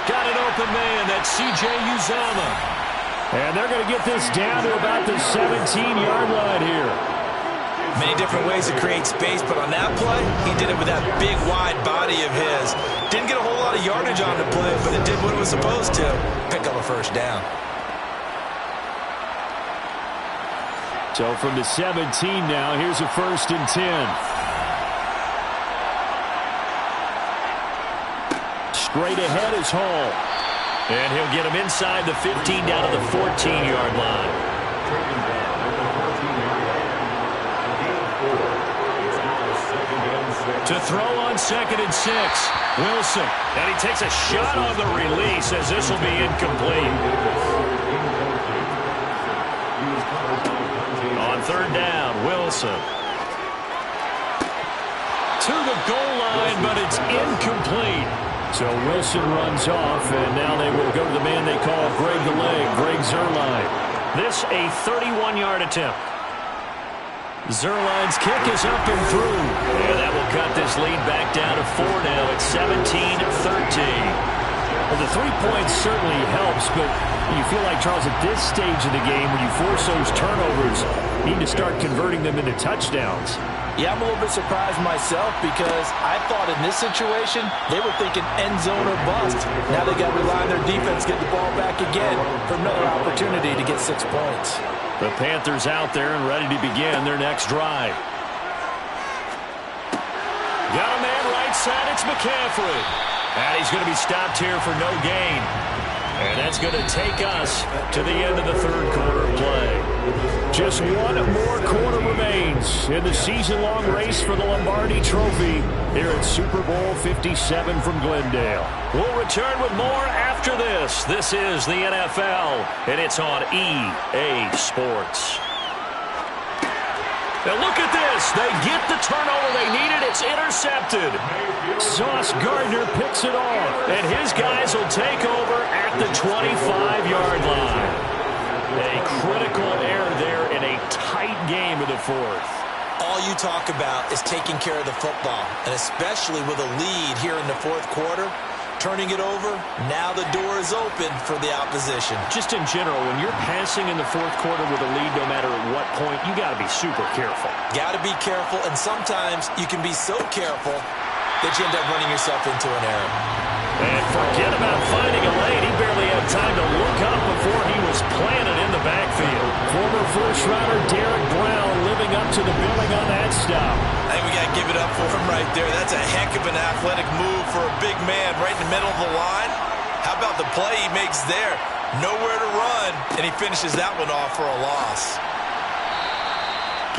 Got an open man. That's C.J. Uzomah. And they're going to get this down to about the 17-yard line here. Many different ways to create space, but on that play, he did it with that big, wide body of his. Didn't get a whole lot of yardage on the play, but it did what it was supposed to. Pick up a first down. So from the 17 now, here's a 1st and 10. Straight ahead is Hall. And he'll get him inside the 15 down to the 14-yard line. To throw on 2nd and 6. Wilson. And he takes a shot on the release as this will be incomplete. On 3rd down, Wilson. To the goal line, but it's incomplete. So Wilson runs off, and now they will go to the man they call Greg the Leg, Greg Zuerlein. This a 31-yard attempt. Zuerlein's kick is up and through. And that will cut this lead back down to 4 now at 17-13. Well, the 3 points certainly helps, but you feel like, Charles, at this stage of the game, when you force those turnovers, you need to start converting them into touchdowns. Yeah, I'm a little bit surprised myself because I thought in this situation they were thinking end zone or bust. Now they got to rely on their defense, get the ball back again for another opportunity to get 6 points. The Panthers out there and ready to begin their next drive. Got a man right side, it's McCaffrey. And he's going to be stopped here for no gain. And that's going to take us to the end of the 3rd quarter play. Just one more quarter remains in the season-long race for the Lombardi Trophy here at Super Bowl 57 from Glendale. We'll return with more after this. This is the NFL, and it's on EA Sports. Now look at this. They get the turnover they needed. It's intercepted. Sauce Gardner picks it off, and his guys will take over at the 25-yard line. A critical error there in a tight game of the 4th. All you talk about is taking care of the football, and especially with a lead here in the 4th quarter, turning it over, now the door is open for the opposition. Just in general, when you're passing in the 4th quarter with a lead, no matter at what point, you got to be super careful. Got to be careful, and sometimes you can be so careful that you end up running yourself into an error. And forget about finding a lane. He barely had time to look up before he was planted in the backfield. Former first-rounder Derek Brown living up to the billing on that stop. I think we got to give it up for him right there. That's a heck of an athletic move for a big man right in the middle of the line. How about the play he makes there? Nowhere to run, and he finishes that one off for a loss.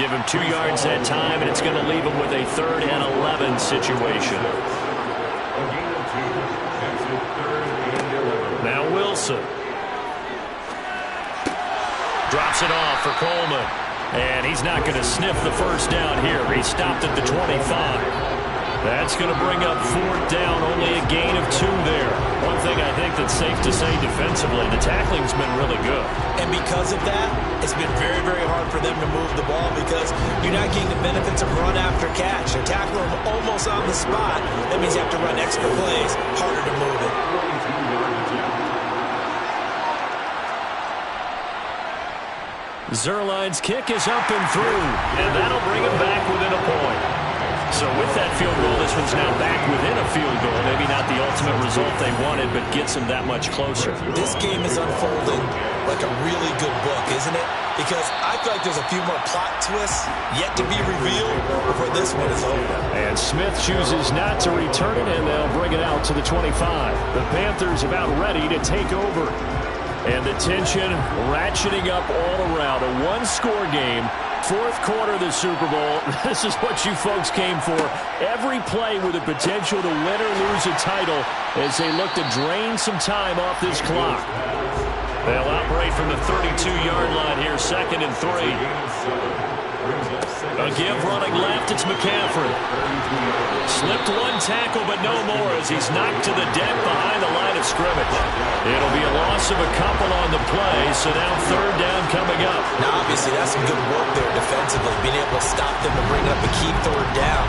Give him 2 yards that time, and it's going to leave him with a 3rd and 11 situation. Now Wilson. Drops it off for Coleman. And he's not going to sniff the first down here. He stopped at the 25. That's going to bring up 4th down, only a gain of 2 there. One thing I think that's safe to say defensively, the tackling's been really good. And because of that, it's been very, very hard for them to move the ball because you're not getting the benefits of run after catch. They're tackling them almost on the spot. That means you have to run extra plays, harder to move it. Zuerlein's kick is up and through, and that'll bring him back within a point. So with that field goal, this one's now back within a field goal. Maybe not the ultimate result they wanted, but gets them that much closer. This game is unfolding like a really good book, isn't it? Because I feel like there's a few more plot twists yet to be revealed before this one is over. And Smith chooses not to return it, and they'll bring it out to the 25. The Panthers about ready to take over. And the tension ratcheting up all around. A one-score game. 4th quarter of the Super Bowl. This is what you folks came for. Every play with the potential to win or lose a title as they look to drain some time off this clock. They'll operate from the 32-yard line here, 2nd and 3. A give running left, it's McCaffrey. Slipped one tackle, but no more as he's knocked to the deck behind the line of scrimmage. It'll be a loss of a couple on the play, so now 3rd down coming up. Now, obviously, that's some good work there defensively, being able to stop them and bring up a key 3rd down.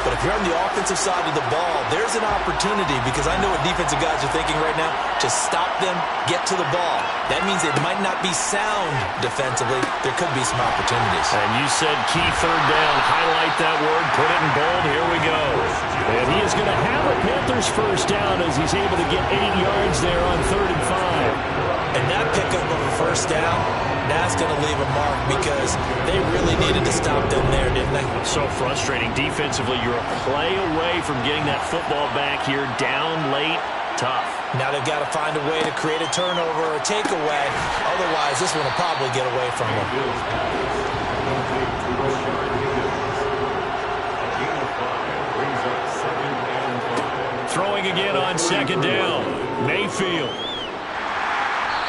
But if you're on the offensive side of the ball, there's an opportunity because I know what defensive guys are thinking right now. Just stop them, get to the ball. That means it might not be sound defensively. There could be some opportunities. And you said key 3rd down. Highlight that word. Put it in bold. Here we go. And he is going to have a Panthers first down as he's able to get 8 yards there on 3rd and 5. And that pickup of a first down, that's going to leave a mark because they really needed to stop them there, didn't they? So frustrating. Defensively, you're a play away from getting that football back here. Down late, tough. Now they've got to find a way to create a turnover or a takeaway. Otherwise, this one will probably get away from them. throwing again on second down. Mayfield.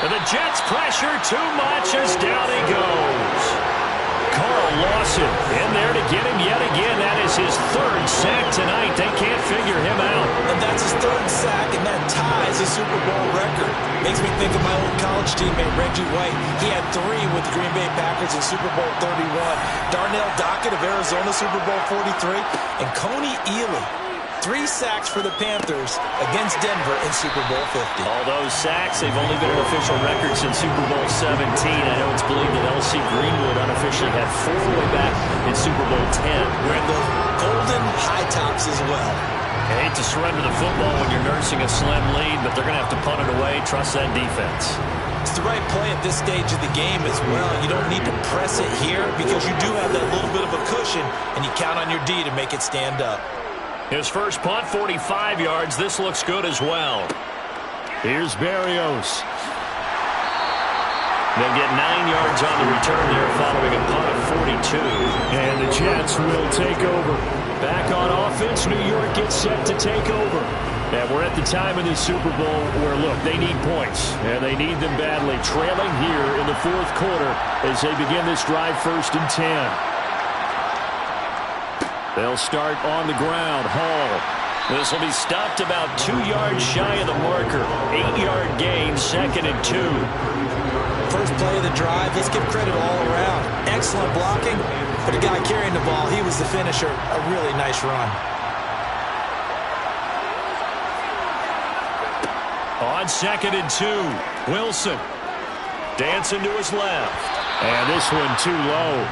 And the Jets pressure too much as down he goes. Carl Lawson in there to get him yet again. That is his third sack tonight. They can't figure him out. And that's his third sack, and that ties his Super Bowl record. Makes me think of my old college teammate, Reggie White. He had 3 with the Green Bay Packers in Super Bowl 31. Darnell Dockett of Arizona, Super Bowl 43. And Coney Ealy, 3 sacks for the Panthers against Denver in Super Bowl 50. All those sacks, they've only been an official record since Super Bowl 17. I know it's believed that L.C. Greenwood unofficially had 4 way back in Super Bowl 10. Wearing those golden high tops as well. I hate to surrender the football when you're nursing a slim lead, but they're going to have to punt it away. Trust that defense. It's the right play at this stage of the game as well. You don't need to press it here because you do have that little bit of a cushion, and you count on your D to make it stand up. His first punt, 45 yards. This looks good as well. Here's Berrios. They'll get 9 yards on the return there following a punt of 42. And the Jets will take over. Back on offense, New York gets set to take over. And we're at the time in the Super Bowl where, look, they need points, and they need them badly. Trailing here in the fourth quarter as they begin this drive, 1st and 10. They'll start on the ground. Hall. This will be stopped about 2 yards shy of the marker. 8-yard gain, 2nd and 2. First play of the drive, let's give credit all around. Excellent blocking, but the guy carrying the ball, he was the finisher. A really nice run. On 2nd and 2, Wilson. Dancing to his left. And this one too low.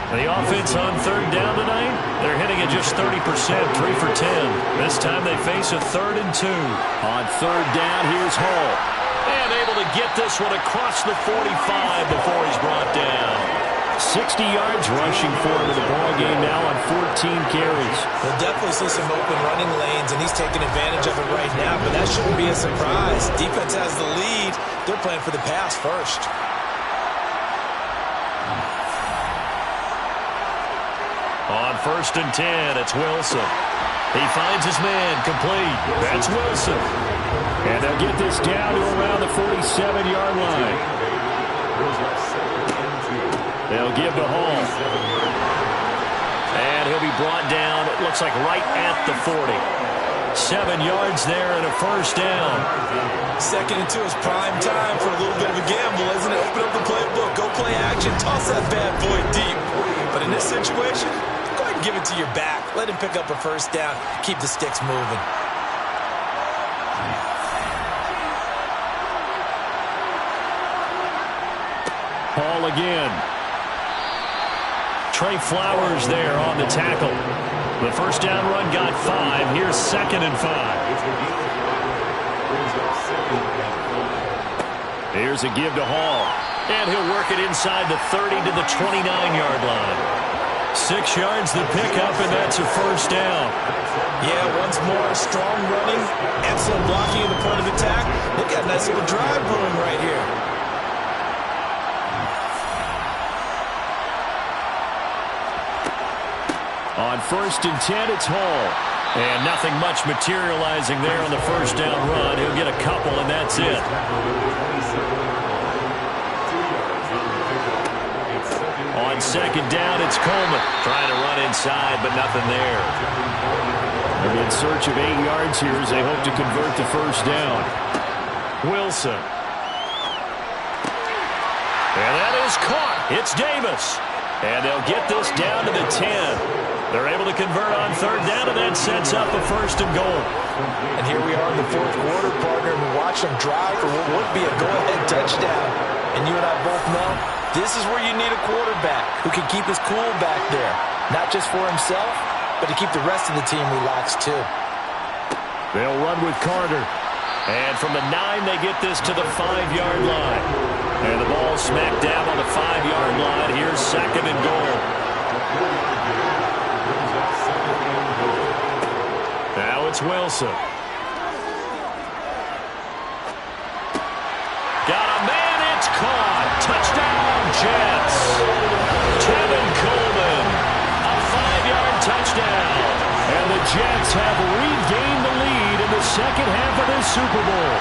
The offense on 3rd down tonight, they're hitting at just 30%, 3 for 10. This time they face a 3rd and 2. On 3rd down, here's Hall. And able to get this one across the 45 before he's brought down. 60 yards rushing for him in the ball game now on 14 carries. We'll definitely see some open running lanes, and he's taking advantage of it right now, but that shouldn't be a surprise. Defense has the lead. They're playing for the pass first. On 1st and 10, it's Wilson. He finds his man, complete. That's Wilson. And they'll get this down to around the 47-yard line. They'll give to Hall. And he'll be brought down, it looks like right at the 40. 7 yards there and a 1st down. 2nd and 2 is prime time for a little bit of a gamble, isn't it? Open up the playbook, go play action, toss that bad boy deep. But in this situation, go ahead and give it to your back. Let him pick up a 1st down. Keep the sticks moving. Hall again. Trey Flowers there on the tackle. The 1st down run got 5. Here's 2nd and 5. Here's a give to Hall. And he'll work it inside the 30 to the 29-yard line. 6 yards the pickup, and that's a 1st down. Yeah, once more, strong running, excellent blocking at the point of attack. Look at a nice little drive brewing right here. On 1st and 10, it's Hall. And nothing much materializing there on the 1st down run. He'll get a couple, and that's it. On 2nd down, it's Coleman. Trying to run inside, but nothing there. They'll be in search of 8 yards here as they hope to convert the 1st down. Wilson. And that is caught. It's Davis. And they'll get this down to the 10. They're able to convert on 3rd down, and that sets up a 1st and goal. And here we are in the 4th quarter, partner, and we watch them drive for what would be a go-ahead touchdown. And you and I both know this is where you need a quarterback who can keep his cool back there. Not just for himself, but to keep the rest of the team relaxed too. They'll run with Carter. And from the 9, they get this to the 5-yard line. And the ball smacked down on the 5-yard line. Here's 2nd and goal. Now it's Wilson. Got a man, it's caught. Touchdown, Jets. Tevin Coleman, a 5-yard touchdown. And the Jets have regained the lead second half of this Super Bowl.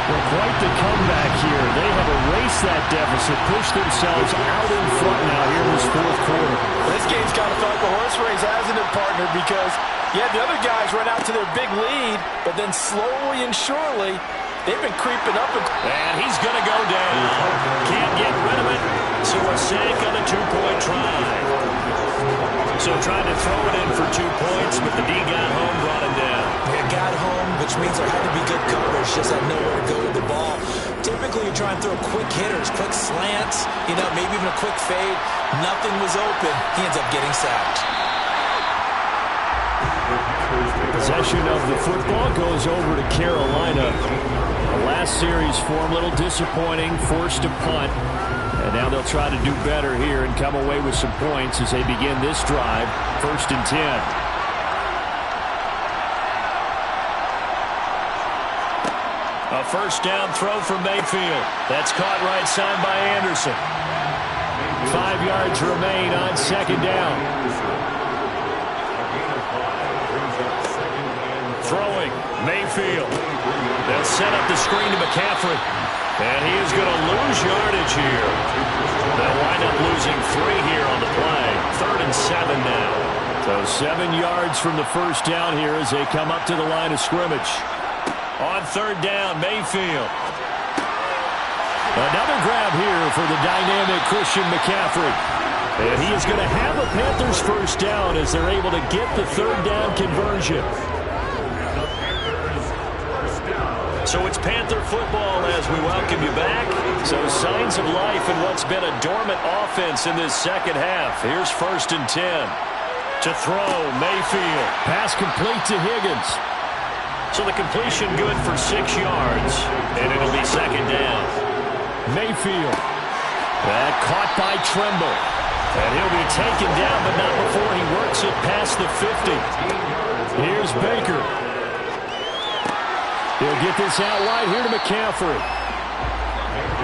Well, quite the comeback here. They have erased that deficit, pushed themselves out in front now here in this fourth quarter. This game's kind of felt like a horse race, hasn't it, partner? Because, yeah, the other guys run out to their big lead, but then slowly and surely, they've been creeping up. And he's going to go down. Can't get rid of it. So a sack on a two-point try. So trying to throw it in for 2 points, but the D got home, brought him down. Yeah, got home, which means there had to be good coverage, just had nowhere to go with the ball. Typically, you try and throw quick hitters, quick slants, maybe even a quick fade. Nothing was open. He ends up getting sacked. Possession of the football goes over to Carolina. The last series for him, a little disappointing, forced to punt. And now they'll try to do better here and come away with some points as they begin this drive, 1st and 10. A first down throw for Mayfield. That's caught right side by Anderson. 5 yards remain on 2nd down. Throwing, Mayfield. They'll set up the screen to McCaffrey. And he is going to lose yardage here. They'll wind up losing 3 here on the play. 3rd and 7 now. So 7 yards from the first down here as they come up to the line of scrimmage. On 3rd down, Mayfield. Another grab here for the dynamic Christian McCaffrey. And he is going to have a Panthers first down as they're able to get the 3rd down conversion. So it's Panther football as we welcome you back. So signs of life in what's been a dormant offense in this second half. Here's 1st and 10. To throw, Mayfield. Pass complete to Higgins. So the completion good for 6 yards. And it'll be 2nd down. Mayfield. That caught by Tremble. And he'll be taken down, but not before he works it past the 50. Here's Baker. He'll get this out wide here to McCaffrey.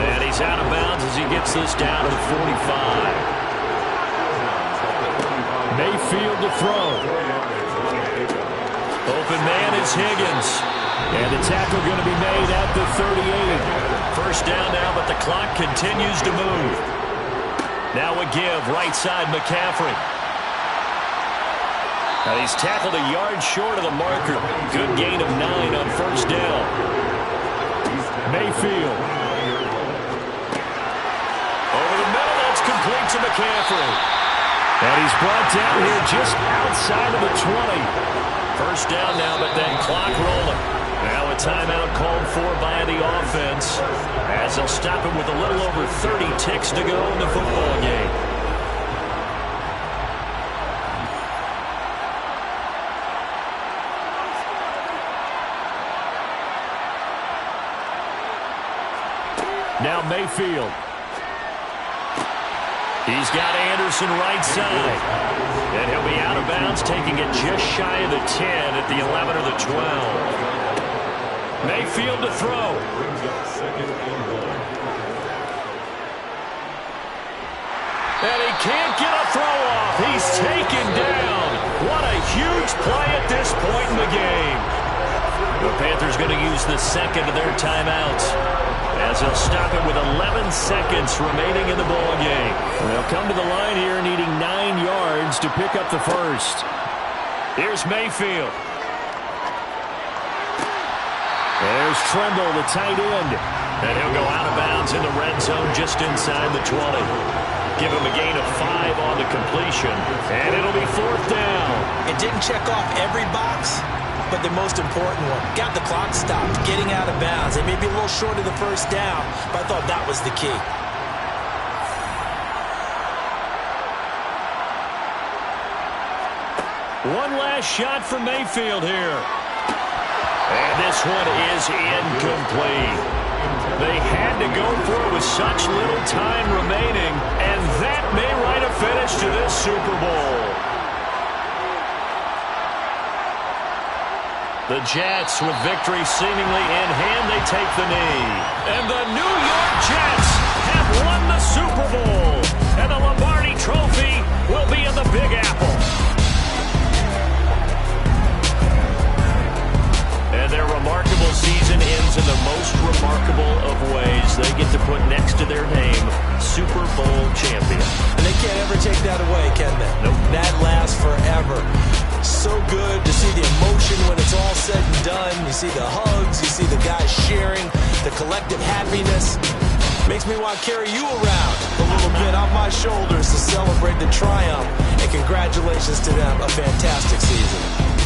And he's out of bounds as he gets this down to the 45. Mayfield to throw. Open man is Higgins. And the tackle going to be made at the 38. First down now, but the clock continues to move. Now a give, right side McCaffrey. Now he's tackled a yard short of the marker. Good gain of 9 on first down. Mayfield. Over the middle, that's complete to McCaffrey. And he's brought down here just outside of the 20. First down now, but then clock rolling. Now a timeout called for by the offense as they'll stop him with a little over 30 ticks to go in the football game. Now Mayfield. He's got Anderson right side. And he'll be out of bounds, taking it just shy of the 10 at the 11 or the 12. Mayfield to throw. And he can't get a throw off. He's taken down. What a huge play at this point in the game. The Panthers going to use the second of their timeouts as they'll stop it with 11 seconds remaining in the ball game. They'll come to the line here needing 9 yards to pick up the first. Here's Mayfield. There's Tremble, the tight end. And he'll go out of bounds in the red zone just inside the 20. Give him a gain of 5 on the completion. And it'll be 4th down. It didn't check off every box, but the most important one. Got the clock stopped, getting out of bounds. It may be a little short of the first down, but I thought that was the key. One last shot for Mayfield here. And this one is incomplete. They had to go for it with such little time remaining, and that may write a finish to this Super Bowl. The Jets, with victory seemingly in hand, they take the knee. And the New York Jets have won the Super Bowl. And the Lombardi Trophy will be in the Big Apple. take that away, can they? Nope. That lasts forever. So good to see the emotion when it's all said and done. You see the hugs, you see the guys sharing, the collective happiness. Makes me want to carry you around a little bit on my shoulders to celebrate the triumph. And congratulations to them, a fantastic season.